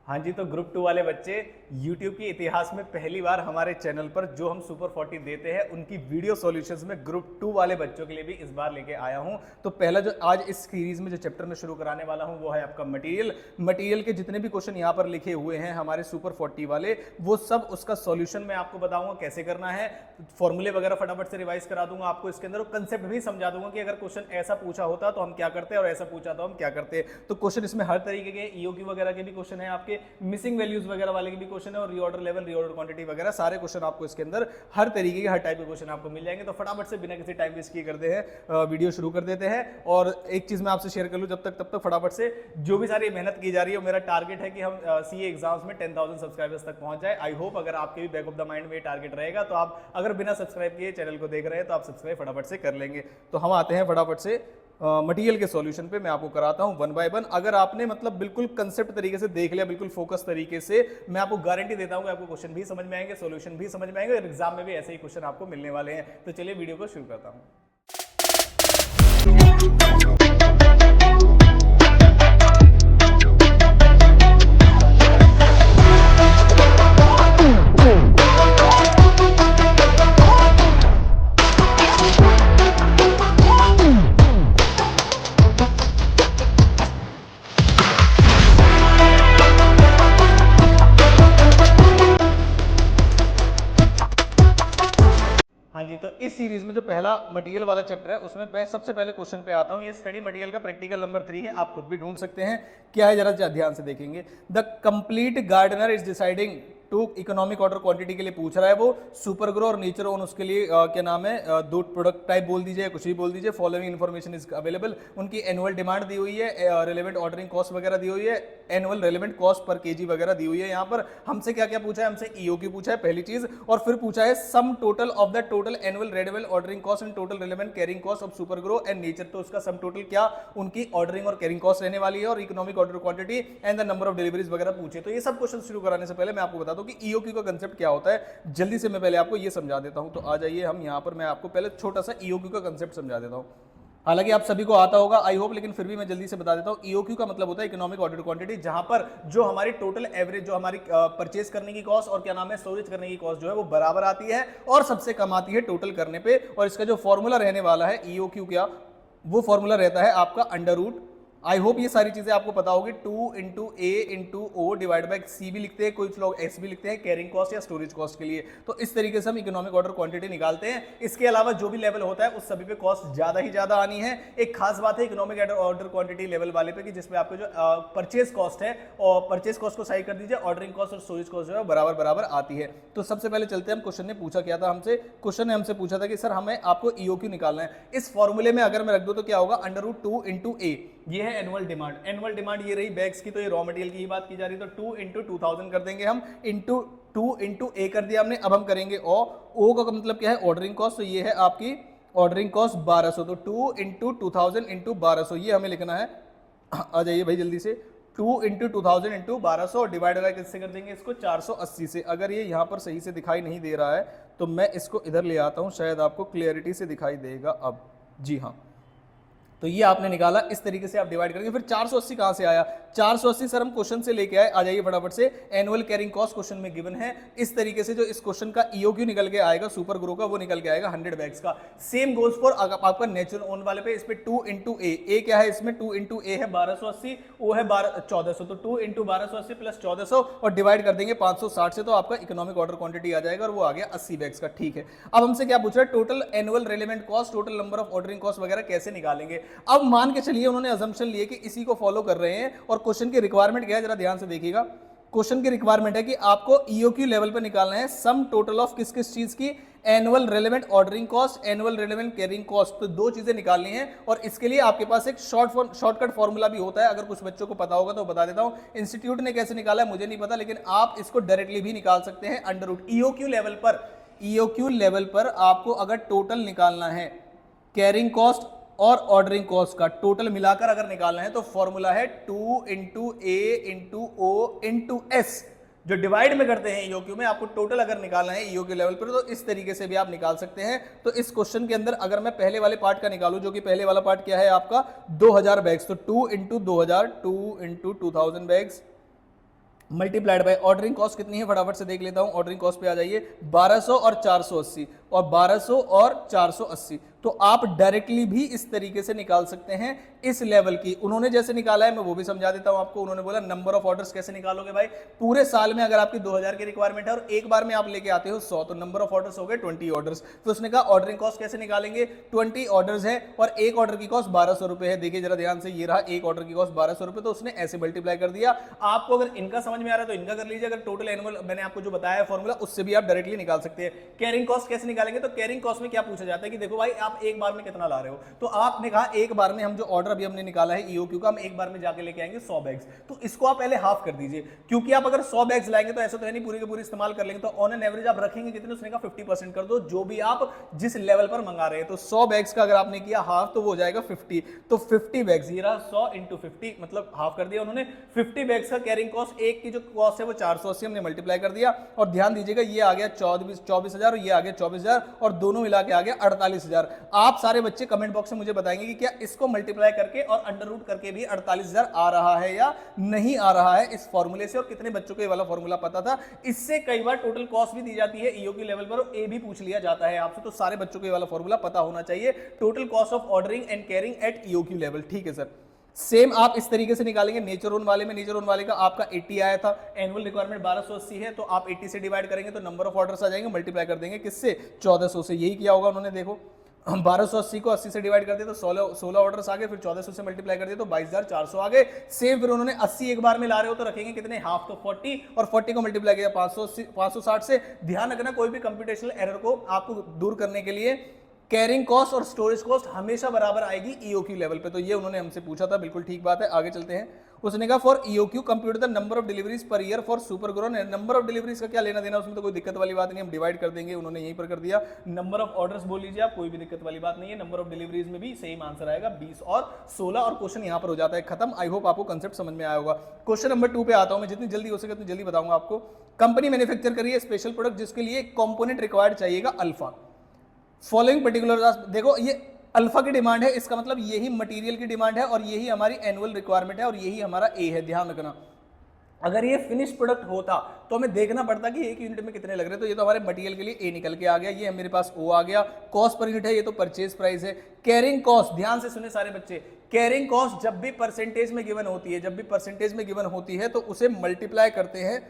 हाँ जी, तो ग्रुप 2 वाले बच्चे YouTube के इतिहास में पहली बार हमारे चैनल पर जो हम सुपर 40 देते हैं उनकी वीडियो सॉल्यूशंस में ग्रुप 2 वाले बच्चों के लिए भी इस बार लेके आया हूं। तो पहला जो आज इस सीरीज में जो चैप्टर में शुरू कराने वाला हूं वो है आपका मटेरियल के जितने भी क्वेश्चन यहाँ पर लिखे हुए हैं हमारे सुपर 40 वाले, वो सब उसका सॉल्यूशन मैं आपको बताऊंगा कैसे करना है। फॉर्मूले वगैरह फटाफट से रिवाइज करा दूंगा आपको, इसके अंदर कंसेप्ट भी समझा दूंगा कि अगर क्वेश्चन ऐसा पूछा होता तो हम क्या करते और ऐसा पूछा तो हम क्या करते। तो क्वेश्चन इसमें हर तरीके के ईओक्यू वगैरह के भी क्वेश्चन है, आपके मिसिंग वैल्यूज वगैरह वाले के भी क्वेश्चन है, और रीऑर्डर लेवल, रीऑर्डर क्वांटिटी वगैरह सारे क्वेश्चन आपको इसके अंदर हर तरीके के हर टाइप के क्वेश्चन आपको मिल जाएंगे। तो फटाफट से बिना किसी टाइम वेस्ट किए करते हैं वीडियो शुरू कर देते हैं। और एक चीज मैं आपसे शेयर कर लूं तब तक फटाफट से जो भी सारी मेहनत की जा रही है, मेरा टारगेट है कि हम सीए एग्जाम्स में 10,000 सब्सक्राइबर्स तक पहुंच जाए। आई होप अगर आपके भी बैक ऑफ द माइंड में टारगेट रहेगा तो आप अगर बिना सब्सक्राइब किए चैनल को देख रहे हैं तो आप सब्सक्राइब फटाफट से कर लेंगे। तो हम आते हैं फटाफट से मटेरियल के सॉल्यूशन पे। मैं आपको कराता हूं वन बाय वन। अगर आपने मतलब बिल्कुल कंसेप्ट तरीके से देख लिया, बिल्कुल फोकस तरीके से, मैं आपको गारंटी देता हूं कि आपको क्वेश्चन भी समझ में आएंगे, सॉल्यूशन भी समझ में आएंगे, और एग्जाम में भी ऐसे ही क्वेश्चन आपको मिलने वाले हैं। तो चलिए वीडियो को शुरू करता हूं। हाँ जी, तो इस सीरीज में जो पहला मटेरियल वाला चैप्टर है उसमें मैं सबसे पहले क्वेश्चन पे आता हूँ। ये स्टडी मटेरियल का प्रैक्टिकल नंबर 3 है, आप खुद भी ढूंढ सकते हैं क्या है, जरा ध्यान से देखेंगे। The complete gardener is deciding to economic order quantity के लिए पूछ रहा है वो। सुपर ग्रो और नेचर ओन उसके लिए क्या नाम है, दो प्रोडक्ट टाइप बोल दीजिए, कुछ भी बोल दीजिए। Following information is available. उनकी एनुअल डिमांड दी हुई है, रिलेवेंट ऑर्डरिंग कॉस्ट वगैरह दी हुई है, annual relevant cost per KG वगैरह दी हुई है। यहाँ पर हमसे क्या क्या पूछा है, हमसे ईओक्यू पूछा है पहली चीज, और फिर पूछा है sum total of the total annual relevant ordering cost and total relevant carrying cost of super grow and nature. तो उसका सम टोटल क्या उनकी ऑर्डरिंग और कैरिंग कॉस्ट रहने वाली है, और economic order quantity and the number of deliveries वगैरह पूछे। तो ये सब क्वेश्चन शुरू कराने से पहले मैं आपको बता दूं कि ईओक्यू का कंसेप्ट क्या होता है। जल्दी से मैं पहले आपको ये समझा देता हूं। तो आ जाइए हम यहां पर, मैं आपको पहले छोटा सा ईओक्यू का कंसेप्ट समझा देता हूं। हालांकि आप सभी को आता होगा आई होप, लेकिन फिर भी मैं जल्दी से बता देता हूं। ईओक्यू का मतलब होता है इकोनॉमिक ऑर्डर क्वांटिटी, जहां पर जो हमारी टोटल एवरेज, जो हमारी परचेज करने की कॉस्ट और क्या नाम है स्टोरेज करने की कॉस्ट जो है वो बराबर आती है और सबसे कम आती है टोटल करने पे। और इसका जो फॉर्मूला रहने वाला है ईओक्यू क्या, वो फॉर्मूला रहता है आपका अंडर रूट। आई होप ये सारी चीजें आपको पता होगी। 2 into A into O divide by C भी लिखते हैं, कुछ लोग एस भी लिखते हैं कैरिंग कॉस्ट या स्टोरेज कॉस्ट के लिए। तो इस तरीके से हम इकोनॉमिक ऑर्डर क्वांटिटी निकालते हैं। इसके अलावा जो भी लेवल होता है उस सभी पे कॉस्ट ज्यादा ही ज्यादा आनी है। एक खास बात है इकोनॉमिक ऑर्डर क्वांटिटी लेवल वाले पे कि जिसमें आपको जो परचेज कॉस्ट है, और परचेज कॉस्ट को साइड कर दीजिए, ऑर्डरिंग कॉस्ट और स्टोरेज कॉस्ट जो है बराबर बराबर आती है। तो सबसे पहले चलते हैं हम, क्वेश्चन ने पूछा क्या था हमसे। क्वेश्चन ने हमसे पूछा था कि सर हमें आपको ईओक्यू निकालना है। इस फॉर्मूले में अगर मैं रख दूं तो क्या होगा, अंडर रूट 2 इंटू ए, ये है एनुअल डिमांड। एनुअल डिमांड ये रही बैग्स की, तो ये रॉ मटेरियल की ही बात की जा रही है। तो 2 इंटू 2000 कर देंगे हम, इंटू 2 इंटू ए कर दिया हमने। अब हम करेंगे ओ का मतलब क्या है, ऑर्डरिंग कॉस्ट। तो ये है आपकी ऑर्डरिंग कॉस्ट 1200। तो 2 इंटू 2000 इंटू 1200 ये हमें लिखना है। आ जाइए भाई जल्दी से, 2 इंटू 2000 इंटू 1200 डिवाइड बाय किससे कर देंगे इसको, 480 से। अगर ये यहाँ पर सही से दिखाई नहीं दे रहा है तो मैं इसको इधर ले आता हूँ, शायद आपको क्लियरिटी से दिखाई देगा अब। जी हाँ, तो ये आपने निकाला, इस तरीके से आप डिवाइड करेंगे। फिर 480 कहां से आया, 480 सर हम क्वेश्चन से लेके आए। आ जाइए फटाफट से, एनुअल कैरिंग कॉस्ट क्वेश्चन में गिवन है। इस तरीके से जो इस क्वेश्चन का ईओक्यू निकल के आएगा सुपर ग्रो का, वो निकल के आएगा 100 बैग्स का। सेम गोल्स फॉर आपका नेचुरल ओन वाले पे। इस पे 2 इंटू ए क्या है, इसमें 2 इंटू ए है 1280, ओ है 1400। तो 2 इंटू 1280 प्लस 1400 और डिवाइड कर देंगे 560 से, तो आपका इकोनॉमिक ऑर्डर क्वांटिटी आ जाएगा, और वो आ गया 80 बैग्स का। ठीक है, अब हमसे क्या पूछ रहा है, total annual relevant cost, total number of ordering cost वगैरह कैसे निकालेंगे। अब मान के चलिए उन्होंने अजम्पशन लिए कि इसी को फॉलो कर रहे हैं, और क्वेश्चन की रिक्वायरमेंट क्या है जरा ध्यान से देखिएगा। क्वेश्चन की रिक्वायरमेंट है कि आपको ईओक्यू लेवल पर निकालना है सम टोटल ऑफ किस किस चीज की, annual relevant ordering cost, annual relevant carrying cost. तो दो चीजें निकालनी है, और इसके लिए आपके पास एक शॉर्टकट फॉर्मूला भी होता है। अगर कुछ बच्चों को पता होगा तो बता देता हूं। इंस्टीट्यूट ने कैसे निकाला है मुझे नहीं पता, लेकिन आप इसको डायरेक्टली भी निकाल सकते हैं अंडर रूट। ईओक्यू लेवल पर आपको अगर टोटल निकालना है, कैरिंग कॉस्ट और ऑर्डरिंग कॉस्ट का टोटल मिलाकर अगर निकालना है, तो फॉर्मूला है 2 into A into O into S. जो डिवाइड में करते हैं ईओक्यू में, आपको टोटल अगर निकालना है ईओक्यू लेवल पर, तो इस तरीके से भी आप निकाल सकते हैं। तो इस क्वेश्चन के अंदर अगर मैं पहले वाले पार्ट का निकालूं, जो कि पहले वाला पार्ट क्या है आपका 2000 बैग्स, तो 2 into 2000, 2 into 2000 bags multiplied by ordering cost कितनी है फटाफट से देख लेता हूं। ऑर्डरिंग कॉस्ट पे आ जाइए, 1200 और 480 और 1200 और 480। तो आप डायरेक्टली भी इस तरीके से निकाल सकते हैं इस लेवल की। उन्होंने जैसे निकाला है मैं वो भी समझा देता हूं आपको। उन्होंने बोला नंबर ऑफ ऑर्डर्स कैसे निकालोगे भाई, पूरे साल में अगर आपकी 2000 की रिक्वायरमेंट है और एक बार में आप लेके आते हो 100, तो नंबर ऑफ ऑर्डर्स हो गए 20 ऑर्डर्स। फिर उसने कहा ऑर्डरिंग कॉस्ट कैसे निकालेंगे, 20 ऑर्डर्स है और एक ऑर्डर की कॉस्ट 1200 रुपए है। देखिए जरा ध्यान से, ये रहा एक ऑर्डर की कॉस्ट 1200 रुपए, तो उसने ऐसे मल्टीप्लाई कर दिया। आपको अगर इनका समझ में आ रहा है तो इनका कर लीजिए, अगर टोटल एनुअल मैंने आपको जो बताया फॉर्मूला उससे भी आप डायरेक्टली निकाल सकते हैं। कैरिंग कॉस्ट कैसे निकालेंगे, तो कैरिंग कॉस्ट में क्या पूछा जाता है कि देखो भाई आप एक बार में कितना ला रहे हो, तो आपने कहा एक बार में हम जो ऑर्डर अभी हमने निकाला है ईओक्यू का, हम एक बार में जाके लेके आएंगे 100 बैग्स, तो इसको आप पहले हाफ कर दीजिए, क्योंकि आप अगर 100 बैग्स लाएंगे तो ऐसा तो है नहीं पूरी के पूरी इस्तेमाल कर लेंगे, तो ऑन एन एवरेज आप रखेंगे कितने, उसने कहा 50% कर दो जो भी आप जिस लेवल पर मंगा रहे हैं। तो 100 बैग्स का अगर आपने किया हाफ तो वो हो जाएगा 50, तो 50 बैग्स, ये रहा 100 इंटू 50 मतलब हाफ कर दिया उन्होंने। 50 बैग्स का कैरिंग कॉस्ट, एक की जो कॉस्ट है वो 480 हमने मल्टीप्लाई कर दिया, और ध्यान दीजिएगा ये आ गया 24,000 और ये आ गया 24,000 और दोनों मिला के आ गया 48,000। आप सारे बच्चे कमेंट बॉक्स में मुझे बताएंगे कि क्या इसको मल्टीप्लाई करके और अंडर रूट करके भी 48,000 आ रहा है या नहीं आ रहा है इस फॉर्मूले से, और कितने बच्चों को ये वाला फॉर्मूला पता था। इससे कई बार टोटल कॉस्ट भी दी जाती है ईओ की लेवल पर, और ए भी पूछ लिया जाता है आपसे, तो सारे बच्चों को ये वाला फॉर्मूला पता होना चाहिए, total cost of ordering and carrying at EO की लेवल। ठीक है सर, सेम आप इस तरीके से निकालेंगे। नेचर ओन वाले में, नेचर ओन वाले का आपका 80 आया था, एनुअल रिक्वायरमेंट 1280 है, तो आप 80 से डिवाइड करेंगे तो नंबर ऑफ ऑर्डर्स आ जाएंगे, मल्टीप्लाई कर देंगे किससे, 1400 से। यही किया होगा उन्होंने, देखो हम 1280 को 80 से डिवाइड कर दिया तो 16 ऑर्डर्स आ गए, फिर 1400 से मल्टीप्लाई कर दिया तो 22,400 आ गए। सेम फिर उन्होंने 80 एक बार में ला रहे हो तो रखेंगे कितने, हाफ, तो 40, और 40 को मल्टीप्लाई किया 560 से। ध्यान रखना कोई भी कंप्यूटेशनल एरर को आपको दूर करने के लिए कैरिंग कॉस्ट और स्टोरेज कॉस्ट हमेशा बराबर आएगी ईओक्यू लेवल पे, तो ये उन्होंने हमसे पूछा था, बिल्कुल ठीक बात है। आगे चलते हैं। उसने कहा for EOQ compute the number of deliveries per year for super grown. Number of deliveries का क्या लेना देना, उसमें तो कोई दिक्कत वाली बात नहीं, हम डिवाइड कर देंगे, उन्होंने यहीं पर कर दिया। नंबर ऑफ ऑर्डर्स बोल लीजिए आप, कोई भी दिक्कत वाली बात नहीं है। नंबर ऑफ डिलीवरीज में भी सेम आंसर आएगा 20 और 16, और क्वेश्चन यहां पर हो जाता है खत्म। आई होप आपको कंसेप्ट समझ में आया होगा। क्वेश्चन नंबर 2 पे आता हूं मैं, जितनी जल्दी हो सके उतनी जल्दी बताऊंगा आपको। कंपनी मैन्युफैक्चर करी है स्पेशल प्रोडक्ट जिसके लिए कंपोनेंट रिक्वायर्ड चाहिएगा अल्फा, फॉलोइंग पर्टिकुलर, देखो ये अल्फा की डिमांड है, इसका मतलब यही मटेरियल की डिमांड है और यही हमारी एनुअल रिक्वायरमेंट है और यही हमारा ए है। ध्यान रखना, अगर ये फिनिश प्रोडक्ट होता तो हमें देखना पड़ता कि एक यूनिट में कितने लग रहे हैं, तो ये तो हमारे मटेरियल के लिए ए निकल के आ गया, ये मेरे पास ओ आ गया। कॉस्ट पर यूनिट है, ये तो परचेज प्राइस है। कैरिंग कॉस्ट, ध्यान से सुने सारे बच्चे, कैरिंग कॉस्ट जब भी परसेंटेज में गिवन होती है, जब भी परसेंटेज में गिवन होती है तो उसे मल्टीप्लाई करते हैं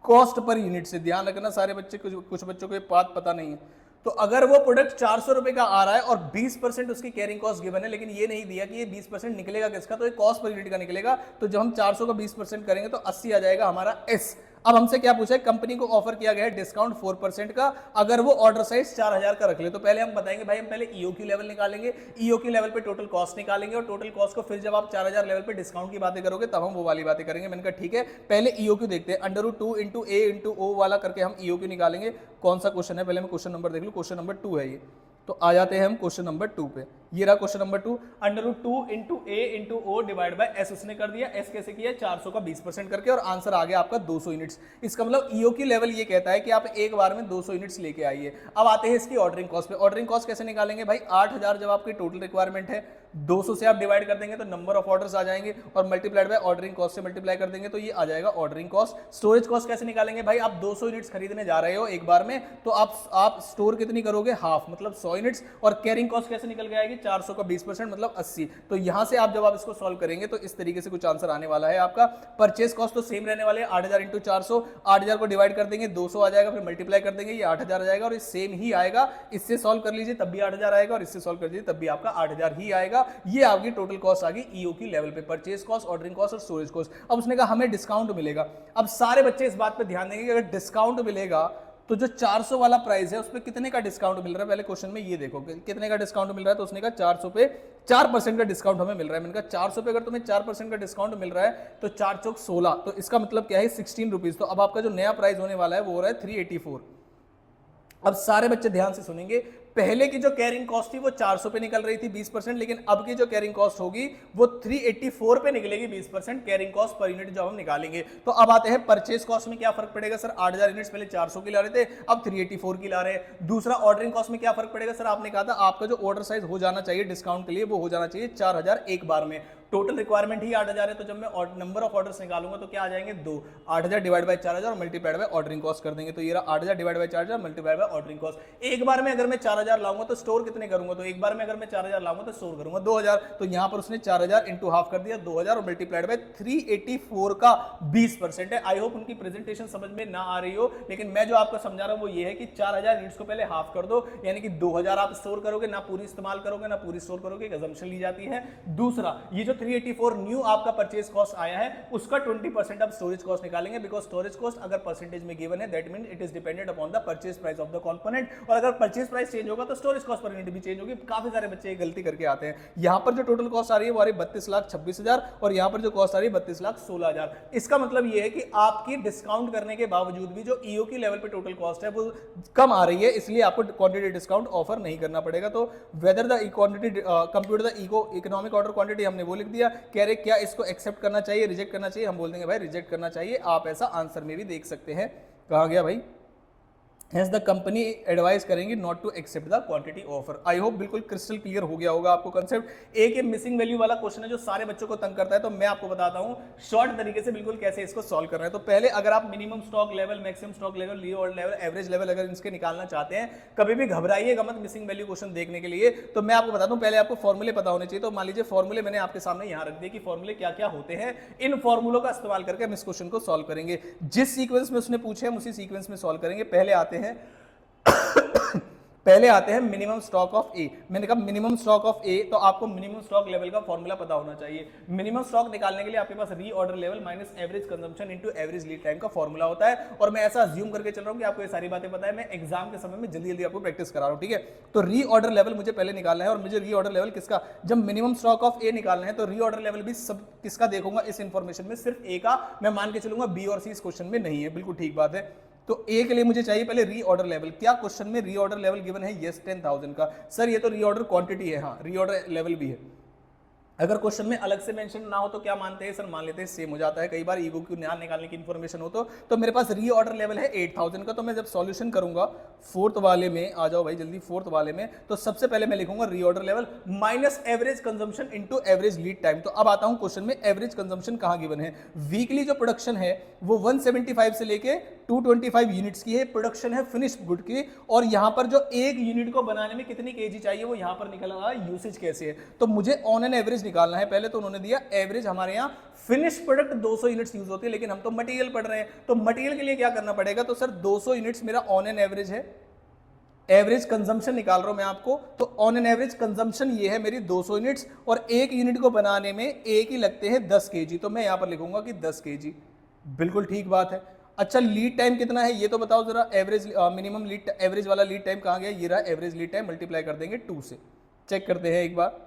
कॉस्ट पर यूनिट से। ध्यान रखना सारे बच्चे, कुछ बच्चों को ये बात पता नहीं है। तो अगर वो प्रोडक्ट 400 रुपए का आ रहा है और 20% उसकी कैरिंग कॉस्ट गिवन है, लेकिन ये नहीं दिया कि ये 20% निकलेगा किसका, तो ये कॉस्ट पर यूनिट का निकलेगा। तो जब हम 400 का 20% करेंगे तो 80 आ जाएगा हमारा एस। अब हमसे क्या पूछा है, कंपनी को ऑफर किया गया है डिस्काउंट 4% का, अगर वो ऑर्डर साइज 4000 का रख ले। तो पहले हम बताएंगे भाई, हम पहले ईओक्यू लेवल निकालेंगे, ईओक्यू लेवल पे टोटल कॉस्ट निकालेंगे, और टोटल कॉस्ट को फिर जब आप 4000 लेवल पे डिस्काउंट की बातें करोगे तब हम वो वाली बातें करेंगे। मैंने कहा ठीक है, पहले ईओक्यू देखते हैं। √2 इंटू ए इंटू ओ वाला करके हम ईओक्यू निकालेंगे। कौन सा क्वेश्चन है, पहले मैं क्वेश्चन नंबर देख लूं। क्वेश्चन नंबर 2 है ये, तो आ जाते हैं हम क्वेश्चन नंबर 2 पे। ये रहा question number 2, √2 into A into O divide by S उसने कर दिया। एस कैसे किया, 400 का 20% करके, और आंसर आ गया आपका 200 यूनिट्स। इसका मतलब ईओक्यू लेवल ये कहता है कि आप एक बार में 200 यूनिट्स लेके आइए। अब आते हैं इसकी ऑर्डरिंग कॉस्ट पे। ऑर्डरिंग कॉस्ट कैसे निकालेंगे भाई, 8000 जब आपकी टोटल रिक्वायरमेंट है, 200 से आप डिवाइड कर देंगे तो नंबर ऑफ ऑर्डर्स आ जाएंगे, और मल्टीप्लाइड बाय ऑर्डरिंग कॉस्ट से मल्टीप्लाई कर देंगे तो ये आ जाएगा ऑर्डरिंग कॉस्ट। स्टोरेज कॉस्ट कैसे निकालेंगे भाई, आप 200 यूनिट्स खरीदने जा रहे हो एक बार में, तो आप स्टोर कितनी करोगे, हाफ, मतलब 100 यूनिट्स। और कैरिंग कॉस्ट कैसे निकल के आएगी, 400 का 20% मतलब 80। तो यहां से आप जब आप इसको सॉल्व करेंगे तो इस तरीके से कुछ आंसर आने वाला है आपका। परचेज कॉस्ट तो सेम रहने वाले हैं, 8000 इंटू 400, 8000 को डिवाइड कर देंगे 200 आ जाएगा, फिर मल्टीप्लाई कर देंगे, ये 8000 आ जाएगा, और ये सेम ही आएगा। इससे सॉल्व कर लीजिए तब भी 8000 आएगा, और इससे सॉल्व कर लीजिए तब भी आपका 8000 ही आएगा। ये आपकी टोटल कॉस्ट आ गई ईओक्यू लेवल पे, परचेज कॉस्ट, ऑर्डरिंग कॉस्ट और स्टोरेज कॉस्ट। अब उसने कहा हमें डिस्काउंट मिलेगा। अब सारे बच्चे इस बात पे ध्यान देंगे कि अगर डिस्काउंट मिलेगा तो जो 400 वाला प्राइस है उस पर कितने का डिस्काउंट मिल रहा है, पहले क्वेश्चन में ये देखो कितने का डिस्काउंट मिल रहा है। तो उसने कहा 400 पे 4% का डिस्काउंट हमें मिल रहा है। मैंने कहा 400 पे अगर तुम्हें 4% का डिस्काउंट मिल रहा है तो 4 चौक 16, तो इसका मतलब क्या है 16 रुपीज। तो अब आपका जो नया प्राइस होने वाला है वो हो रहा है 384। अब सारे बच्चे ध्यान से सुनेंगे, पहले की जो कैरिंग कॉस्ट थी वो 400 पे निकल रही थी 20%, लेकिन अब की जो कैरिंग कॉस्ट होगी वो 384 पे निकलेगी 20% कैरिंग कॉस्ट पर यूनिट जो हम निकालेंगे। तो अब आते हैं परचेज कॉस्ट में क्या फर्क पड़ेगा सर, 8000 यूनिट्स पहले 400 की ला रहे थे, अब 384 की ला रहे हैं। दूसरा ऑर्डरिंग कॉस्ट में क्या फर्क पड़ेगा सर, आपने कहा था आपका जो ऑर्डर साइज हो जाना चाहिए डिस्काउंट के लिए वो हो जाना चाहिए 4000 एक बार में। टोटल रिक्वायरमेंट ही 8000 है, तो जब मैं नंबर ऑफ ऑर्डर्स निकालूंगा तो क्या आ जाएंगे 2, 8000 डिवाइड बाय 4000 और मल्टीप्लाइड बाय ऑर्डरिंग कॉस्ट कर देंगे। तो ये रहा 8000 divide by 4000 multiplied by ordering cost. एक बार में अगर मैं 4000 लाऊंगा तो स्टोर कितने करूंगा, तो एक बार में अगर मैं 4000 लाऊंगा तो स्टोर करूंगा 2000। तो यहां पर उसने 4000 इंटू हाफ कर दिया 2000 और मल्टीप्लाइड बाय 384 का 20% है। आई होप उनकी प्रेजेंटेशन समझ में ना आ रही हो, लेकिन मैं जो आपको समझा रहा हूं वो ये है कि 4000 यूनिट्स को पहले हाफ कर दो, यानी कि 2000 आप स्टोर करोगे, ना पूरी इस्तेमाल करोगे ना पूरी स्टोर करोगे, एक अजम्पशन ली जाती है। दूसरा ये जो 384 न्यू आपका परचेज कॉस्ट आया है उसका 20% आप स्टोरेज कॉस्ट निकालेंगे, बिकॉज स्टोरेज कॉस्ट अगर परसेंटेज में गिवन है that mean it is dependent upon the purchase price of the component, और अगर परचेज प्राइस चेंज होगा तो स्टोरेज कॉस्ट पर यूनिट भी चेंज होगी। काफी सारे बच्चे गलती करके आते हैं। यहां पर जो टोटल कॉस्ट आ रही है वो आ रही है 32,26,000 और यहां पर जो कॉस्ट आ रही है 32,16,000। इसका मतलब ये है कि आपकी डिस्काउंट करने के बावजूद भी जो ईओ की लेवल पे टोटल कॉस्ट है वो कम आ रही है, इसलिए आपको क्वांटिटी डिस्काउंट ऑफर नहीं करना पड़ेगा। तो whether the quantity compute the economic order quantity हमने वो लिख दिया। कह रहे क्या इसको एक्सेप्ट करना चाहिए रिजेक्ट करना चाहिए, हम बोल देंगे भाई रिजेक्ट करना चाहिए। आप ऐसा आंसर में भी देख सकते हैं। कहा गया भाई Hence the company एडवाइस करेंगे not to accept the quantity offer. I hope बिल्कुल क्रिस्टल क्लियर हो गया होगा आपको कंसेप्ट। एक ये मिसिंग वैल्यू वाला क्वेश्चन है जो सारे बच्चों को तंग करता है, तो मैं आपको बताता हूं शॉर्ट तरीके से बिल्कुल कैसे इसको सॉल्व करना है। तो पहले अगर आप minimum stock level, maximum stock level, leave order level, average level अगर इसके निकालना चाहते हैं, कभी भी घबराइएगा मत मिसिंग वैल्यू क्वेश्चन देखने के लिए। तो मैं आपको बताता हूं पहले आपको फॉर्मूले पता होने चाहिए। तो मान लीजिए फॉर्मूले मैंने आपके सामने यहां रख दिए कि फॉर्मूले क्या क्या होते हैं। इन फॉर्मूलों का इस्तेमाल करके हम इस क्वेश्चन को सॉल्व करेंगे। जिस सीक्वेंस में उसने पूछे हम उसी सीक्वेंस में सॉल्व करेंगे। पहले आते हैं मिनिमम स्टॉक ऑफ ए। मैंने कहा मिनिमम स्टॉक ऑफ ए, तो आपको मिनिमम स्टॉक लेवल का फॉर्मूला पता होना चाहिए। मिनिमम स्टॉक निकालने के लिए आपके पास री order level minus average consumption into average lead time का फॉर्मूला होता है। और मैं ऐसा अज्यूम करके चल रहा हूं कि आपको ये सारी बातें पता है, मैं एग्जाम के समय में जल्दी जल्दी आपको प्रैक्टिस करा रहा हूं, ठीक है। तो री ऑर्डर लेवल मुझे पहले निकालना है, और मुझे री ऑर्डर लेवल किसका, जब मिनिमम स्टॉक ऑफ ए निकालना है तो री ऑर्डर लेवल भी सब किसका देखूंगा इस इंफॉर्मेशन में, सिर्फ ए का। मैं मान के चलूंगा बी और सी इस क्वेश्चन में नहीं है, बिल्कुल ठीक बात है। तो ए के लिए मुझे चाहिए पहले री ऑर्डर लेवल। क्या क्वेश्चन में री ऑर्डर लेवल गिवन है? यस 10,000 का। सर ये तो री ऑर्डर क्वांटिटी है, हाँ री ऑर्डर लेवल भी है। अगर क्वेश्चन में अलग से मेंशन ना हो तो क्या मानते हैं सर, मान लेते हैं सेम हो जाता है। कई बार ईगो की न्याय निकालने की इन्फॉर्मेशन हो तो मेरे पास री ऑर्डर लेवल है 8000 का। तो मैं जब सॉल्यूशन करूंगा फोर्थ वाले में, आ जाओ भाई जल्दी फोर्थ वाले में, तो सबसे पहले मैं लिखूंगा री order level minus average consumption into average lead time. तो अब आता हूं क्वेश्चन में एवरेज कंजम्पशन कहां गिवन है। वीकली जो प्रोडक्शन है वो 175 से लेके 225 यूनिट्स की है, प्रोडक्शन है फिनिश्ड गुड की। और यहां पर जो एक यूनिट को बनाने में कितनी केजी चाहिए वो यहां पर निकल रहा है, यूसेज कैसे है। तो मुझे ऑन एन एवरेज निकालना है। पहले तो उन्होंने दिया एवरेज, हमारे यहां फिनिश प्रोडक्ट 200 यूनिट्स यूज होती है, लेकिन हम तो मटेरियल पढ़ रहे हैं, तो मटेरियल के लिए क्या करना पड़ेगा। तो सर 200 यूनिट्स मेरा ऑन एन एवरेज है, एवरेज कंजम्पशन निकाल रहा हूं मैं आपको। तो ऑन एन एवरेज कंजम्पशन ये है मेरी 200 यूनिट्स, और एक यूनिट को बनाने में एक ही लगते हैं 10 केजी। तो मैं यहां पर लिखूंगा कि 10 केजी, बिल्कुल ठीक बात है। अच्छा लीड टाइम कितना है ये तो बताओ जरा। एवरेज मिनिमम लीड एवरेज वाला लीड टाइम कहां गया, ये रहा एवरेज लीड टाइम, मल्टीप्लाई कर देंगे 2 से। चेक करते हैं एक बार।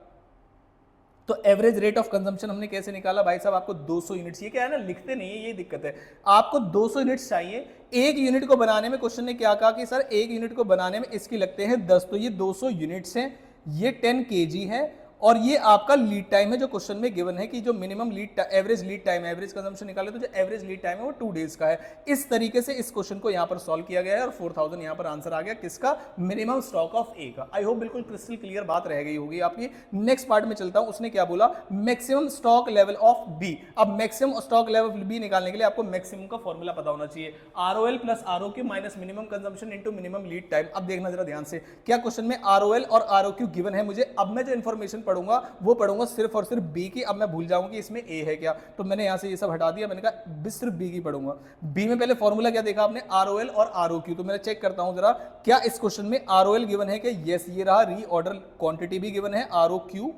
तो एवरेज रेट ऑफ कंजम्पशन हमने कैसे निकाला भाई साहब, आपको 200 यूनिट्स, ये क्या है ना लिखते नहीं है, ये दिक्कत है। आपको 200 यूनिट्स चाहिए। एक यूनिट को बनाने में क्वेश्चन ने क्या कहा कि सर एक यूनिट को बनाने में इसकी लगते हैं 10, तो ये 200 यूनिट्स हैं, ये 10 केजी है, और ये आपका लीड टाइम है जो क्वेश्चन में गिवन है कि जो मिनिमम एवरेज लीड टाइम है, एवरेज कंजम्पशन निकाले तो जो एवरेज लीड टाइम है वो 2 डेज का है। इस तरीके से इस क्वेश्चन को यहां पर सॉल्व किया गया है, और 4000 यहां पर आंसर आ गया किसका, मिनिमम स्टॉक ऑफ ए का। आई होप बिल्कुल क्रिस्टल क्लियर बात रह गई होगी आपकी। नेक्स्ट पार्ट में चलता हूं। उसने क्या बोला, maximum stock level of B. अब मैक्सिमम स्टॉक लेवल बी निकालने के लिए आपको मैक्सिमम का फॉर्मूला पता होना चाहिए, ROL plus ROQ minus minimum consumption into minimum lead time. अब देखना जरा ध्यान से, क्या क्वेश्चन में आरओएल और आरओक्यू गिवन है मुझे। अब मैं जो इंफॉर्मेशन पढ़ूंगा वो पढ़ूंगा सिर्फ और सिर्फ बी की। अब मैं भूल जाऊंगा कि इसमें ए है क्या, तो मैंने यहां से ये सब हटा दिया, मैंने कहा सिर्फ बी की पढ़ूंगा। बी में पहले फॉर्मूला क्या देखा आपने, आरओएल और आरओक्यू। तो मैं चेक करता हूं जरा, क्या इस क्वेश्चन में आरओएल गिवन है कि यस, ये रहा री ऑर्डर क्वांटिटी भी गिवन है, आरओक्यू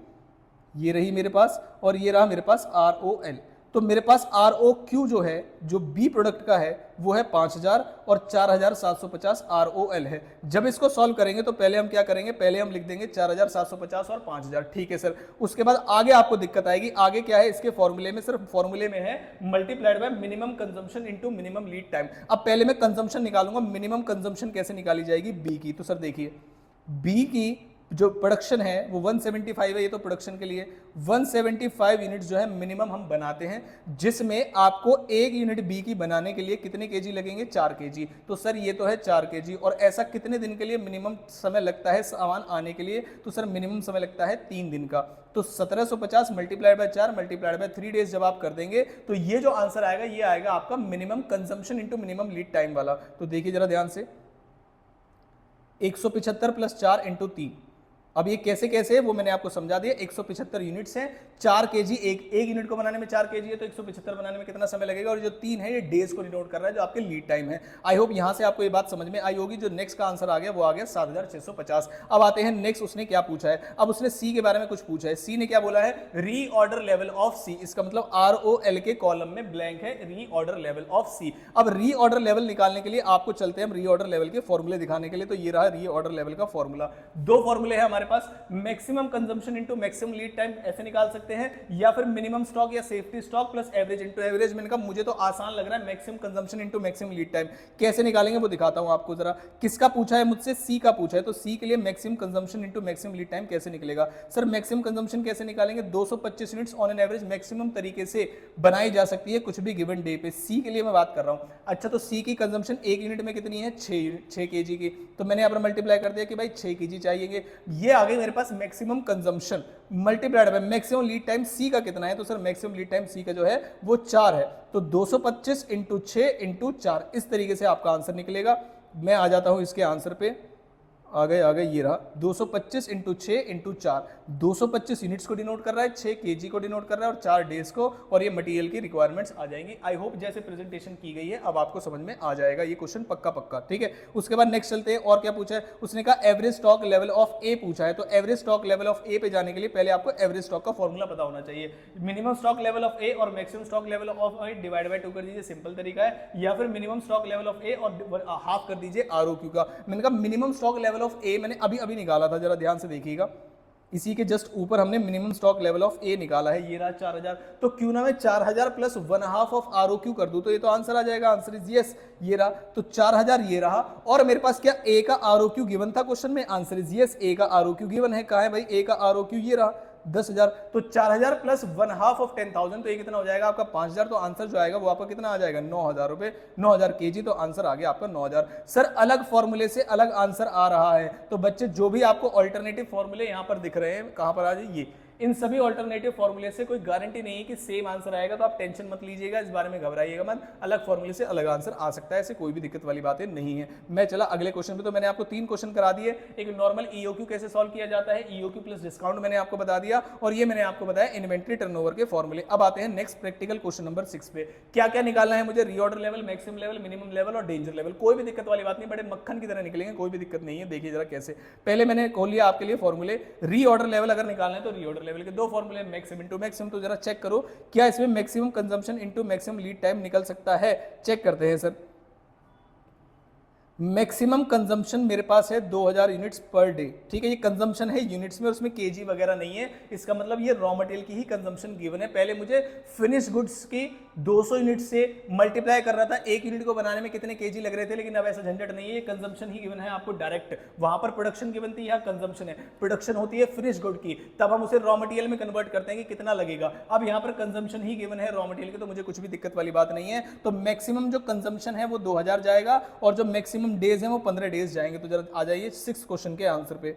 ये रही मेरे पास, और ये रहा मेरे पास आरओएल। तो मेरे पास आरओक्यू जो है, जो बी प्रोडक्ट का है वो है 5000 और 4750 आरओएल है। जब इसको सॉल्व करेंगे तो पहले हम क्या करेंगे, पहले हम लिख देंगे 4750 और 5000, ठीक है सर। उसके बाद आगे आपको दिक्कत आएगी, आगे क्या है इसके फॉर्मूले में, सिर्फ फॉर्मूले में है multiplied by minimum consumption into minimum lead time. अब पहले मैं कंजम्पशन निकालूंगा, मिनिमम कंजम्पशन कैसे निकाली जाएगी बी की। तो सर देखिए बी की जो प्रोडक्शन है वो 175 है, ये तो प्रोडक्शन के लिए 175 यूनिट जो है मिनिमम हम बनाते हैं, जिसमें आपको एक यूनिट बी की बनाने के लिए कितने केजी लगेंगे, 4 केजी। तो सर ये तो है 4 केजी, और ऐसा कितने दिन के लिए मिनिमम समय लगता है सामान आने के लिए, तो सर मिनिमम समय लगता है 3 दिन का। तो 1750 multiplied by 4 multiplied by 3 days जब आप कर देंगे तो ये जो आंसर आएगा ये आएगा आपका minimum consumption into minimum lead time वाला। तो देखिए जरा ध्यान से, 175 प्लस 4 इंटू 3। अब ये कैसे कैसे है वो मैंने आपको समझा दिया। 175 यूनिट्स हैं, 4 केजी, एक यूनिट को बनाने में 4 केजी है, तो 175 बनाने में कितना समय लगेगा, और जो 3 है ये डेज को डिनोट कर रहा है, जो आपके लीड टाइम है। आई होप यहां से आपको ये बात समझ में आई होगी। जो नेक्स्ट का आंसर आ गया वो आ गया 7650। अब आते हैं नेक्स्ट, उसने क्या पूछा है। अब उसने सी के बारे में कुछ पूछा है। सी ने क्या बोला है, रीऑर्डर लेवल ऑफ सी। इसका मतलब ROL के कॉलम में ब्लैंक है, रीऑर्डर लेवल ऑफ सी। अब रीऑर्डर लेवल निकालने के लिए आपको चलते हैं हम रीऑर्डर लेवल के फॉर्मूले दिखाने के लिए। तो ये रहा रीऑर्डर लेवल का फॉर्मूला। 2 फॉर्मूले हैं हमारे पास, maximum consumption into maximum lead time ऐसे निकाल सकते हैं, या फिर मिनिमम स्टॉक या safety stock plus average into average. मैंने कहा मुझे तो आसान लग रहा है maximum consumption into maximum lead time. कैसे निकालेंगे वो दिखाता हूं आपको जरा। किसका पूछा है मुझसे, सी का पूछा है। तो सी के लिए maximum consumption into maximum lead time कैसे निकलेगा। सर मैक्सिमम कंजम्पशन कैसे निकालेंगे, 225 units on an average maximum तरीके से बनाई जा सकती है कुछ भी गिवन डे पे। सी के लिए मैं बात कर रहा हूं। अच्छा, तो सी की कंजम्पशन एक यूनिट में कितनी है, 6 केजी की। तो मैंने यहाँ पर मल्टीप्लाई कर दिया कि भाई 6 केजी चाहिए। ये आ गई मेरे पास maximum consumption multiplied by maximum lead time C का कितना है। तो sir maximum lead time C का जो है वो 4 है। तो 225 इंटू 6 इंटू 4, इस तरीके से आपका आंसर निकलेगा। मैं आ जाता हूं इसके आंसर पे। आ गए ये रहा 225 इंटू 6 इंटू 4। 225 यूनिट्स को डिनोट कर रहा है, 6 केजी को डिनोट कर रहा है, और 4 डेज को, और ये मटेरियल की रिक्वायरमेंट्स आ जाएंगी। आई होप जैसे प्रेजेंटेशन की गई है अब आपको समझ में आ जाएगा ये क्वेश्चन पक्का। ठीक है, उसके बाद नेक्स्ट चलते हैं। और क्या पूछा है उसने, कहा एवरेज स्टॉक लेवल ऑफ ए पूछा है। तो एवरेज स्टॉक लेवल ऑफ ए पे जाने के लिए पहले आपको एवरेज स्टॉक का फॉर्मूला पता होना चाहिए। मिनिमम स्टॉक लेवल ऑफ ए और maximum stock level of A divide by 2 कर दीजिए, सिंपल तरीका है। या फिर मिनिमम स्टॉक लेवल ऑफ ए और हाफ कर दीजिए ROQ का। मैंने कहा मिनिमम स्टॉक लेवल ऑफ ए मैंने अभी निकाला था, जरा ध्यान से देखिएगा। इसी के जस्ट ऊपर हमने मिनिमम स्टॉक लेवल ऑफ ए निकाला है, ये रहा 4000। तो क्यों ना मैं 4000 प्लस 1/2 ऑफ ROQ कर दूं, तो ये तो आंसर आ जाएगा। आंसर इज यस, ये रहा। तो 4000 ये रहा, और मेरे पास क्या ए का ROQ गिवन था क्वेश्चन में। आंसर इज यस, ए का ROQ गिवन है। कहां है भाई ए का ROQ, ये रहा 10,000। तो 4000 प्लस 1/2 ऑफ 10,000, तो ये कितना हो जाएगा आपका 5000। तो आंसर जो आएगा वो आपका कितना आ जाएगा, 9000 रुपए, 9000 केजी। तो आंसर आ गया आपका 9000। सर अलग फॉर्मूले से अलग आंसर आ रहा है, तो बच्चे जो भी आपको ऑल्टरनेटिव फॉर्मूले यहां पर दिख रहे हैं, कहां पर आ जाइए, इन सभी ऑल्टरनेटिव फॉर्मूले से कोई गारंटी नहीं है कि सेम आंसर आएगा। तो आप टेंशन मत लीजिएगा, इस बारे में घबराइएगा मत। अलग फॉर्मूले से अलग आंसर आ सकता है, ऐसे कोई भी दिक्कत वाली बातें नहीं है। मैं चला अगले क्वेश्चन पे। तो मैंने आपको 3 क्वेश्चन करा दिए। एक नॉर्मल EOQ कैसे सॉल्व किया जाता है, EOQ प्लस डिस्काउंट मैंने आपको बता दिया, और ये मैंने आपको बताया इन्वेंट्री टर्नओवर के फॉर्मूले। अब आते हैं नेक्स्ट प्रैक्टिकल क्वेश्चन नंबर 6 पे। क्या क्या निकालना है मुझे, reorder level, maximum level, minimum level और डेंजर लेवल। कोई भी दिक्कत वाली बात नहीं, बड़े मक्खन की तरह निकलेंगे, कोई भी दिक्कत नहीं है। देखिए जरा कैसे, पहले मैंने खोल लिया आपके लिए फॉर्मूले। रीऑर्डर लेवल अगर निकालना है तो रीऑर्डर लेवल के 2 फॉर्मूले, मैक्सिमम इंटू मैक्सिमम। तो जरा चेक करो क्या इसमें maximum consumption into maximum lead time निकल सकता है। चेक करते हैं सर। मैक्सिमम कंजम्पशन मेरे पास है 2000 यूनिट्स पर डे। ठीक है, ये कंजम्पशन है यूनिट्स में, उसमें केजी वगैरह नहीं है। इसका मतलब ये रॉ मटेरियल की ही कंजम्पशन गिवन है। पहले मुझे फिनिश गुड्स की 200 यूनिट से मल्टीप्लाई कर रहा था, एक यूनिट को बनाने में कितने केजी लग रहे थे, लेकिन अब ऐसा झंझट नहीं है, ये कंजम्पशन ही गिवन है आपको डायरेक्ट। वहां पर प्रोडक्शन गिवन थी, यहाँ कंजम्पशन है। प्रोडक्शन होती है फिनिश गुड की, तब हम उसे रॉ मटेरियल में कन्वर्ट करते हैं कि कितना लगेगा। अब यहाँ पर कंजम्पशन ही गिवन है रॉ मटेरियल की, तो मुझे कुछ भी दिक्कत वाली बात नहीं है। तो मैक्सिमम जो कंजम्पशन है वो 2000 जाएगा, और जो मैक्सिमम डेज है वो 15 डेज जाएंगे। तो जरा आ जाइए 6 क्वेश्चन के आंसर पे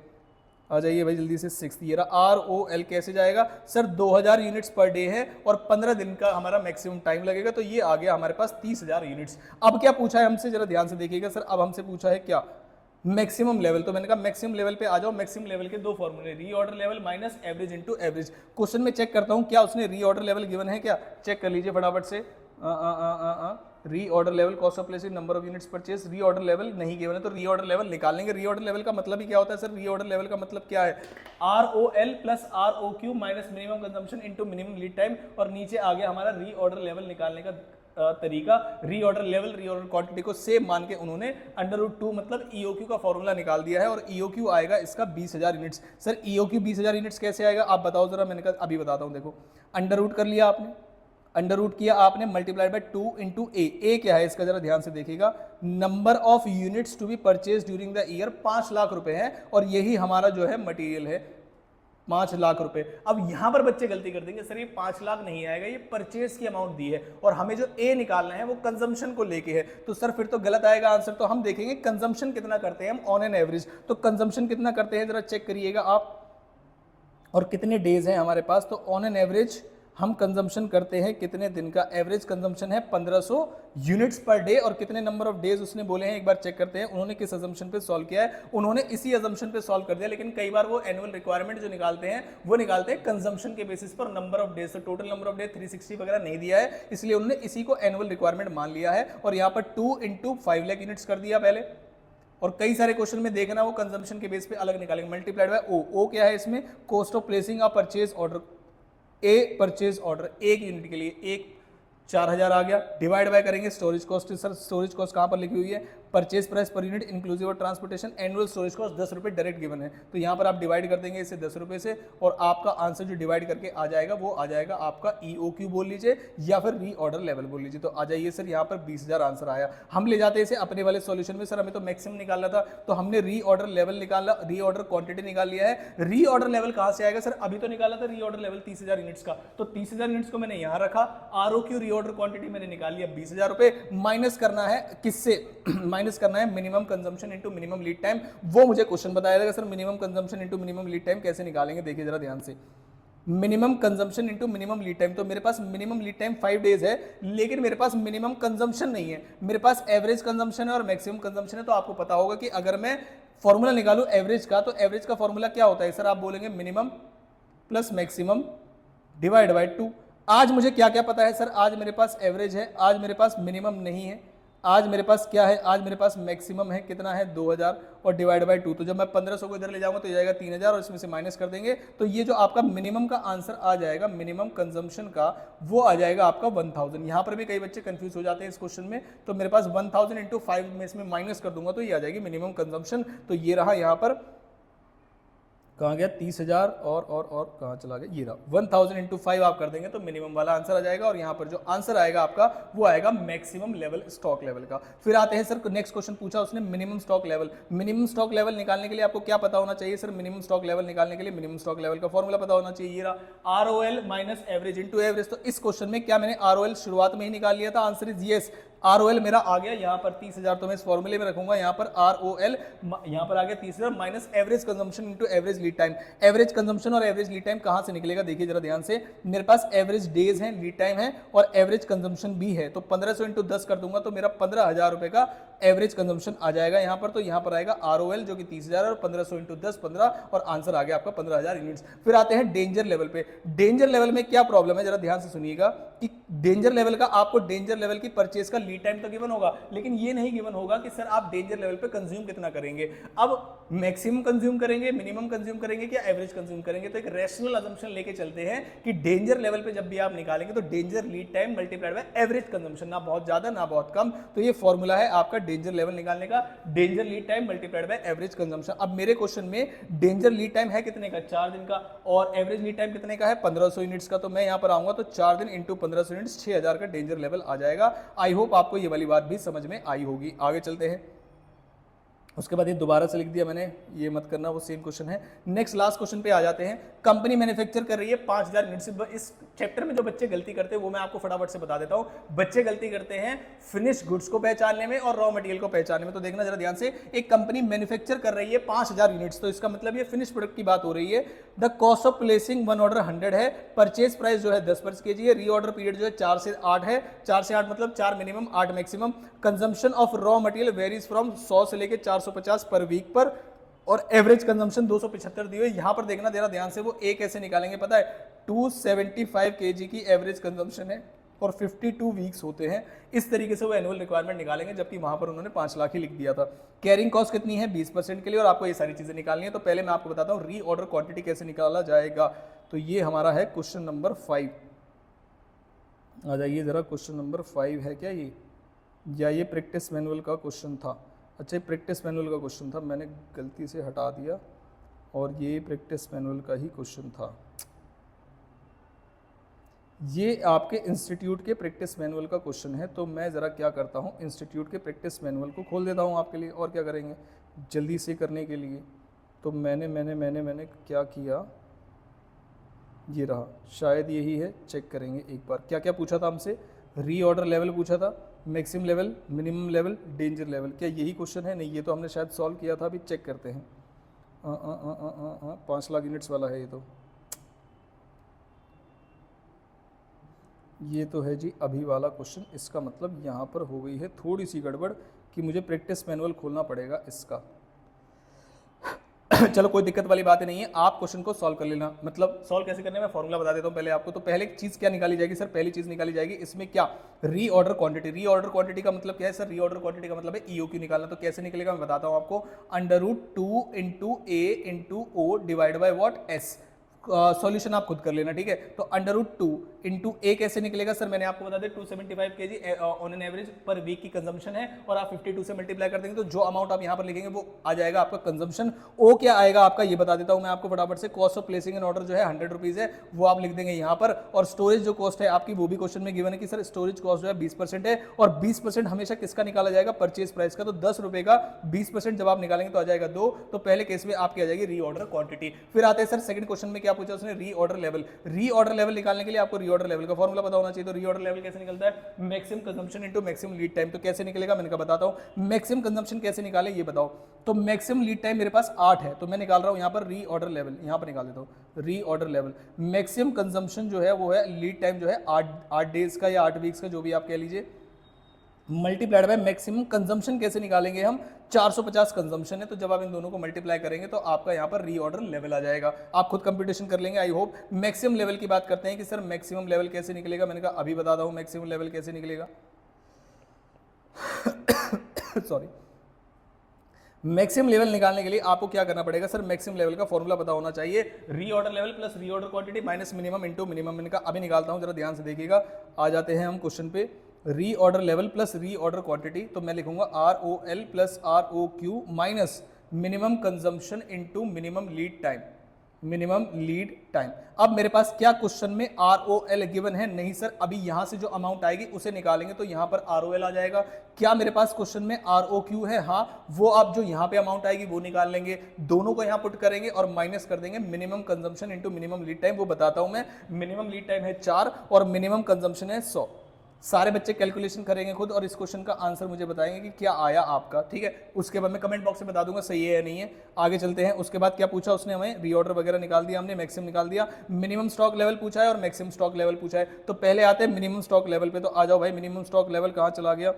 आ जाइए भाई जल्दी से। 6 ये रहा, ROL कैसे जाएगा सर, 2000 यूनिट्स पर डे है और 15 दिन का हमारा मैक्सिमम टाइम लगेगा। तो ये आ गया हमारे पास 30,000 यूनिट्स। अब क्या पूछा है हमसे, जरा ध्यान से देखिएगा सर। अब हमसे पूछा है क्या, मैक्सिमम लेवल। तो मैंने कहा मैक्सिमम लेवल पे आ जाओ। मैक्सिमम लेवल के 2 फॉर्मूले, reorder level minus average into average. Question में चेक करता हूं क्या उसने रीऑर्डर लेवल गिवन है क्या, चेक कर लीजिए फटाफट से। Reorder level, cost of placing, number of units purchase. Reorder level नहीं गिवन है, तो रीऑर्डर लेवल निकाल लेंगे। रीऑर्डर लेवल का मतलब ही क्या होता है सर, रीऑर्डर लेवल का मतलब क्या है, ROL plus ROQ minus minimum consumption into minimum lead time. और नीचे आ गया हमारा रीऑर्डर लेवल निकालने का तरीका। रीऑर्डर लेवल, रीऑर्डर क्वांटिटी को सेम मान के उन्होंने √2 मतलब EOQ का फॉर्मूला निकाल दिया है, और EOQ आएगा इसका 20,000 यूनिट्स। सर EOQ 20,000 यूनिट्स कैसे आएगा आप बताओ जरा। मैंने कहा अभी बताता हूं। देखो, अंडर रूट कर लिया आपने, अंडर रूट किया आपने, मल्टीप्लाइड बाय 2 इंटू ए क्या है इसका जरा ध्यान से देखिएगा, number of units to be purchase during the year 5 lakh रुपए है और यही हमारा जो है मटेरियल है 5 लाख रुपए। अब यहां पर बच्चे गलती कर देंगे, सर ये 5 लाख नहीं आएगा, ये परचेज की अमाउंट दी है और हमें जो ए निकालना है वो कंजम्पशन को लेके है, तो सर फिर तो गलत आएगा आंसर। तो हम देखेंगे कंजम्पशन कितना करते हैं हम ऑन एन एवरेज, तो कंजम्पशन कितना करते हैं जरा चेक करिएगा आप, और कितने डेज हैं हमारे पास, तो ऑन एन एवरेज हम कंजम्पशन करते हैं कितने दिन का, एवरेज कंजम्पशन है 1500 यूनिट्स पर डे, और कितने नंबर ऑफ डेज उसने बोले हैं एक बार चेक करते हैं, उन्होंने किस अजम्पशन पे सॉल्व किया है, उन्होंने इसी अजम्पशन पे सॉल्व कर दिया, लेकिन कई बार वो एनुअल रिक्वायरमेंट जो निकालते हैं वो निकालते हैं कंजम्पशन के बेसिस पर नंबर ऑफ डेज, तो टोटल नंबर ऑफ डे 360 वगैरह नहीं दिया है, इसलिए उन्होंने इसी को एनुअल रिक्वायरमेंट मान लिया है और यहाँ पर 2 इंटू 5 लाख यूनिट्स कर दिया पहले, और कई सारे क्वेश्चन में देखना वो कंजम्पशन के बेस पे अलग निकालेंगे, मल्टीप्लाइड बाय ओ क्या है इसमें, cost of placing a purchase order, A purchase order एक यूनिट के लिए एक 4000 आ गया, डिवाइड बाय करेंगे storage cost, sir storage cost कहां पर लिखी हुई है, purchase price per unit inclusive of transportation, annual storage cost 10 रुपए डायरेक्ट गिवन है, तो यहां पर आप डिवाइड कर देंगे इसे 10 रुपए से और आपका आंसर जो डिवाइड करके आ जाएगा वो आ जाएगा आपका ईओक्यू बोल लीजिए या फिर रीऑर्डर लेवल बोल लीजिए, तो आ जाइए सर यहाँ पर 20,000 आंसर आया। हम ले जाते इसे अपने वाले सॉल्यूशन में, सर हमें तो मैक्सिमम निकालना था तो हमने रीऑर्डर लेवल निकाला, रीऑर्डर क्वांटिटी निकाल लिया है, रीऑर्डर लेवल कहां से आएगा सर, अभी तो निकाला था रीऑर्डर लेवल 30,000 यूनिट्स का, तो 30,000 यूनिट्स को मैंने यहां रखा, आरओक्यू रीऑर्डर क्वांटिटी मैंने निकाल लिया 20,000 रुपए, माइनस करना है किससे माइनस करना है minimum consumption into minimum lead time, वो मुझे क्वेश्चन बताया जाएगा sir minimum consumption into minimum lead time कैसे निकालेंगे, देखिए जरा ध्यान से, minimum consumption into minimum lead time, तो मेरे पास मिनिमम लीड टाइम 5 डेज है लेकिन मेरे पास मिनिमम कंजम्पशन नहीं है, मेरे पास एवरेज कंजम्पशन है और मैक्सिमम कंजम्पशन है, तो आपको पता होगा कि अगर मैं फॉर्मूला निकालूं एवरेज का, तो एवरेज का फॉर्मूला क्या होता है सर, आप बोलेंगे minimum plus maximum divide by 2। आज मुझे क्या क्या पता है सर, आज मेरे पास एवरेज है, आज मेरे पास मिनिमम नहीं है, आज मेरे पास क्या है, आज मेरे पास मैक्सिमम है, कितना है 2000 और डिवाइड बाय 2, तो जब मैं 1500 को इधर ले जाऊंगा तो जाएगा 3000 और इसमें से माइनस कर देंगे, तो ये जो आपका मिनिमम का आंसर आ जाएगा मिनिमम कंजम्पशन का, वो आ जाएगा आपका 1000। यहाँ पर भी कई बच्चे कंफ्यूज हो जाते हैं इस क्वेश्चन में, तो मेरे पास 1000 इंटू 5 में इसमें माइनस कर दूंगा तो ये आ जाएगी मिनिमम कंजम्पशन, तो ये रहा यहाँ पर कहाँ गया 30,000 और कहाँ चला गया, ये रहा 1000 इंटू 5 आप कर देंगे तो मिनिमम वाला आंसर आ जाएगा, और यहाँ पर जो आंसर आएगा आपका वो आएगा मैक्सिमम लेवल स्टॉक लेवल का। फिर आते हैं सर नेक्स्ट क्वेश्चन पूछा उसने minimum stock level, minimum stock level निकालने के लिए आपको क्या पता होना चाहिए सर, मिनिमम स्टॉक लेवल निकालने के लिए मिनिमम स्टॉक लेवल का फॉर्मूला पता होना चाहिए, ये रहा ROL minus average into average, तो इस क्वेश्चन में क्या मैंने ROL शुरुआत में ही निकाल लिया था, आंसर इज यस, ROL मेरा आ गया यहाँ पर 30,000, तो मैं इस फॉर्मूले में रखूंगा यहाँ पर ROL, यहाँ पर आ गया 30,000 minus average consumption into average lead time, average consumption और एवरेज लीड टाइम कहां से निकलेगा, देखिए जरा ध्यान से, मेरे पास एवरेज डेज हैं, लीड टाइम है और एवरेज कंजम्पशन भी है, तो 1500 इंटू 10 कर दूंगा तो मेरा 15,000 रुपए का एवरेज कंजम्पशन आ जाएगा यहाँ पर, तो यहाँ पर आएगा ROL जो कि 30,000 और 1500 इंटू 10 15 और आंसर आ गया आपका 15,000 यूनिट्स। फिर आते हैं डेंजर लेवल पे, डेंजर लेवल में क्या प्रॉब्लम है जरा ध्यान से सुनिएगा कि डेंजर लेवल का आपको डेंजर लेवल की परचेज का लीड टाइम तो गिवन होगा, लेकिन ये नहीं गिवन होगा कि सर आप डेंजर लेवल पे कंज्यूम कितना करेंगे, अब मैक्सिमम कंज्यूम करेंगे, मिनिमम कंज्यूम करेंगे क्या एवरेज कंज्यूम करेंगे, तो एक रैशनल असम्पशन लेके चलते हैं कि डेंजर लेवल पे जब भी आप निकालेंगे तो danger lead time multiplied by average consumption, ना बहुत ज्यादा ना बहुत कम, तो ये फॉर्मूला है आपका डेंजर लेवल निकालने का, danger lead time multiplied by average consumption. अब मेरे क्वेश्चन में डेंजर लीड टाइम है कितने का 4 दिन का और एवरेज लीड टाइम कितने का है 1500 यूनिट्स का, तो मैं यहां पर आऊंगा तो 4 दिन इंटू 1500 यूनिट्स 6000 का डेंजर लेवल आ जाएगा। आई होप आपको ये वाली बात भी समझ में आई होगी। आगे चलते हैं, उसके बाद ये दोबारा से लिख दिया मैंने, ये मत करना, वो सेम क्वेश्चन है। नेक्स्ट लास्ट क्वेश्चन पे आ जाते हैं। कंपनी मैन्युफैक्चर कर रही है 5000 यूनिट। इस चैप्टर में जो बच्चे गलती करते हैं वो मैं आपको फटाफट से बता देता हूं। बच्चे गलती करते हैं फिनिश गुड्स को पहचानने में और रॉ मटेरियल को पहचानने में। तो देखना जरा ध्यान से, एक कंपनी मैन्युफैक्चर कर रही है 5000 यूनिट्स, तो इसका मतलब ये फिनिश प्रोडक्ट की बात हो रही है। The cost of placing one order 100 है, परचेज प्राइस जो है 10 पर केजी है, रीऑर्डर पीरियड जो है 4 से 8 है, 4 से 8 मतलब 4 minimum 8 maximum. Consumption of raw material varies from 100 से लेके 450 पर वीक पर, और एवरेज कंजम्पशन 275 दी हुई। यहां पर देखना जरा ध्यान से, वो एक कैसे निकालेंगे पता है, 275 केजी की एवरेज कंजम्पशन है और 52 वीक्स होते हैं। इस तरीके से वो एनुअल रिक्वायरमेंट निकालेंगे, जबकि वहां पर उन्होंने 5 लाख ही लिख दिया था। कैरिंग कॉस्ट कितनी है 20% के लिए, और आपको ये सारी चीजें निकालनी है। तो पहले मैं आपको बताता हूं री ऑर्डर क्वांटिटी कैसे निकाला जाएगा। तो ये हमारा है क्वेश्चन नंबर 5। आ जाइए जरा, क्वेश्चन नंबर 5 है क्या ये, या ये प्रैक्टिस मैनुअल का क्वेश्चन था? अच्छा, प्रैक्टिस मैनुअल का क्वेश्चन था, मैंने गलती से हटा दिया, और ये प्रैक्टिस मैनुअल का ही क्वेश्चन था। ये आपके इंस्टीट्यूट के प्रैक्टिस मैनुअल का क्वेश्चन है, तो मैं ज़रा क्या करता हूँ, इंस्टीट्यूट के प्रैक्टिस मैनुअल को खोल देता हूँ आपके लिए, और क्या करेंगे जल्दी से करने के लिए। तो मैंने क्या किया, ये रहा, शायद यही है, चेक करेंगे एक बार। क्या क्या पूछा था हमसे, रीऑर्डर लेवल पूछा था, maximum level, minimum level, danger level, क्या यही क्वेश्चन है? नहीं, ये तो हमने शायद सॉल्व किया था, अभी चेक करते हैं। 5 लाख यूनिट्स वाला है ये तो है जी अभी वाला क्वेश्चन। इसका मतलब यहाँ पर हो गई है थोड़ी सी गड़बड़ कि मुझे प्रैक्टिस मैनुअल खोलना पड़ेगा इसका। चलो कोई दिक्कत वाली बात नहीं है, आप क्वेश्चन को सॉल्व कर लेना। मतलब सॉल्व कैसे करने, मैं फॉर्मूला बता देता हूँ पहले आपको। तो पहले चीज क्या निकाली जाएगी सर, पहली चीज निकाली जाएगी इसमें क्या, रीऑर्डर क्वांटिटी। रीऑर्डर क्वांटिटी का मतलब क्या है सर, रीऑर्डर क्वांटिटी का मतलब है ईओक्यू निकालना। तो कैसे निकलेगा मैं बताता हूँ आपको, √2 into A into O divide by what, S. Solution आप खुद कर लेना, ठीक है। तो √2 इंटू ए कैसे निकलेगा सर, मैंने आपको बता दें 275 kg on an average per week की कंजम्पशन है, और आप 52 से मल्टीप्लाई कर देंगे तो जो अमाउंट आप यहां पर लिखेंगे वो आ जाएगा आपका कंजम्पशन। ओ क्या आएगा आपका, ये बता देता हूं मैं आपको फटाफट से। Cost of placing an order जो है 100 रुपीज है, वो आप लिख देंगे यहां पर। और स्टोरेज जो कॉस्ट है आपकी, वो भी क्वेश्चन में गिवन है कि सर स्टोरेज कॉस्ट जो है 20% है, और 20% हमेशा किसका निकाला जाएगा, परचेज प्राइस का। तो 10 रुपए का 20% जब आप निकालेंगे तो आ जाएगा 2। तो पहले केस में आपकी आ जाएगी रीऑर्डर क्वांटिटी। फिर आते हैं सर सेकंड क्वेश्चन में, क्या पूछा उसने, रीऑर्डर लेवल। रीऑर्डर लेवल निकालने के लिए आपको रीऑर्डर लेवल का फॉर्मूला पता होना चाहिए। तो रीऑर्डर लेवल कैसे निकलता है, maximum consumption into maximum lead time. तो कैसे निकलेगा मैंने कहा बताता हूं, मैक्सिमम कंजम्पशन कैसे निकाले ये बताओ। तो मैक्सिमम लीड टाइम मेरे पास 8 है, तो मैं निकाल रहा हूं यहां पर रीऑर्डर लेवल, यहां पर निकाल देता हूं रीऑर्डर लेवल। मैक्सिमम कंजम्पशन जो है वो है, लीड टाइम जो है 8 डेज का या 8 वीक्स का, जो भी आप कह लीजिए, मल्टीप्लाइड बाय मैक्सिमम कंजम्पशन। कैसे निकालेंगे हम, 450 कंजम्पशन है, तो जब आप इन दोनों को मल्टीप्लाई करेंगे तो आपका यहां पर रीऑर्डर लेवल आ जाएगा। आप खुद कंप्यूटेशन कर लेंगे आई होप। मैक्सिमम लेवल की बात करते हैं कि सर मैक्सिमम लेवल कैसे निकलेगा, मैंने कहा अभी बताता हूं मैक्सिमम लेवल कैसे निकलेगा। सॉरी, मैक्सिमम लेवल निकालने के लिए आपको क्या करना पड़ेगा सर, मैक्सिमम लेवल का फॉर्मूला पता होना चाहिए, reorder level plus reorder quantity minus minimum into minimum. इनका अभी निकालता हूं, जरा ध्यान से देखिएगा। आ जाते हैं हम क्वेश्चन पे, reorder level plus reorder quantity, तो मैं लिखूंगा ROL plus ROQ minus minimum consumption into minimum lead time, minimum lead time. अब मेरे पास क्या क्वेश्चन में ROL गिवन है, नहीं सर, अभी यहां से जो अमाउंट आएगी उसे निकालेंगे, तो यहां पर ROL आ जाएगा। क्या मेरे पास क्वेश्चन में ROQ है, हाँ, वो आप जो यहां पे अमाउंट आएगी वो निकाल लेंगे, दोनों को यहां पुट करेंगे और माइनस कर देंगे minimum consumption into minimum lead time. वो बताता हूं मैं, मिनिमम लीड टाइम है 4 और मिनिमम कंजम्पशन है 100। सारे बच्चे कैलकुलेशन करेंगे खुद और इस क्वेश्चन का आंसर मुझे बताएंगे कि क्या आया आपका, ठीक है। उसके बाद मैं कमेंट बॉक्स में बता दूंगा सही है या नहीं है। आगे चलते हैं, उसके बाद क्या पूछा उसने हमें, रीऑर्डर वगैरह निकाल दिया हमने, मैक्सिमम निकाल दिया, मिनिमम स्टॉक लेवल पूछा है और मैक्सिमम स्टॉक लेवल पूछा है। तो पहले आते हैं मिनिमम स्टॉक लेवल पे, तो आ जाओ भाई, मिनिमम स्टॉक लेवल कहाँ चला गया,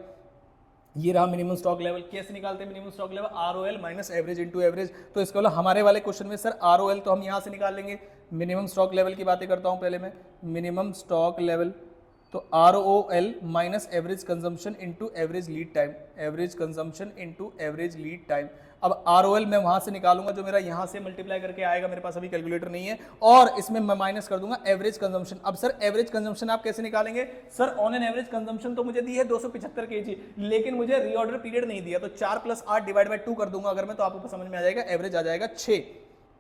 ये रहा मिनिमम स्टॉक लेवल। कैसे निकालते हैं minimum stock level, ROL minus average into average. तो इसके वाला हमारे वाले क्वेश्चन में सर ROL तो हम यहां से निकाल लेंगे। मिनिमम स्टॉक लेवल की बातें करता हूं पहले मैं, मिनिमम स्टॉक लेवल, तो ROL minus average consumption into average lead time, average consumption into average lead time. अब ROL मैं वहां से निकालूंगा जो मेरा यहां से मल्टीप्लाई करके आएगा, मेरे पास अभी कैलकुलेटर नहीं है, और इसमें मैं माइनस कर दूंगा एवरेज कंजम्पशन। अब सर एवरेज कंजम्पशन आप कैसे निकालेंगे, sir on an average consumption तो मुझे दी है 275 kg, लेकिन मुझे रीऑर्डर पीरियड नहीं दिया, तो 4 + 8 डिवाइड बाई 2 कर दूंगा अगर मैं, तो आपको समझ में आ जाएगा, एवरेज आ जाएगा 6।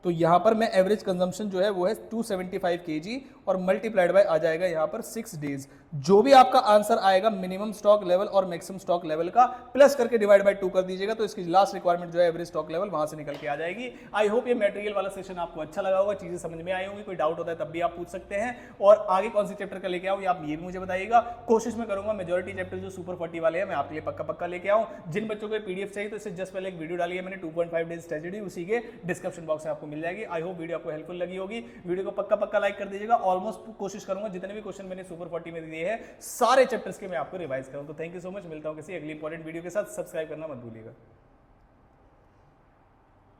तो यहां पर मैं एवरेज कंजम्पशन जो है वो है 275 kg और मल्टीप्लाइड बाय आ जाएगा यहां पर 6 डेज। जो भी आपका आंसर आएगा मिनिमम स्टॉक लेवल और मैक्सिमम स्टॉक लेवल का प्लस करके डिवाइड बाय 2 कर दीजिएगा, तो इसकी लास्ट रिक्वायरमेंट जो है एवरेज स्टॉक लेवल वहां से निकल के आ जाएगी। आई होप ये मटेरियल वाला सेशन आपको अच्छा लगा होगा, चीजें समझ में आई होंगी। कोई डाउट होता है तब भी आप पूछ सकते हैं, और आगे कौन सी चैप्टर का लेके आऊं आप ये भी मुझे बताइएगा। कोशिश मैं करूंगा मेजोरिटी चैप्टर जो सुपर 40 वाले हैं मैं आपके लिए पक्का लेके आऊं। जिन बच्चों को PDF चाहिए तो इससे जस्ट पहले एक वीडियो डाली है मैंने 2.5 डेज ट्रेजेडी, उसी के डिस्क्रिप्शन बॉक्स में आपको मिल जाएगी। आई होप वीडियो आपको हेल्पफुल लगी होगी। वीडियो को पक्का लाइक कर दीजिएगा। ऑलमोस्ट कोशिश करूंगा जितने भी क्वेश्चन मैंने सुपर 40 में दिए हैं सारे चैप्टर्स के मैं आपको रिवाइज करूं। तो थैंक यू सो मच, मिलता हूं किसी अगली इंपॉर्टेंट वीडियो के साथ। सब्सक्राइब करना मत भूलिएगा।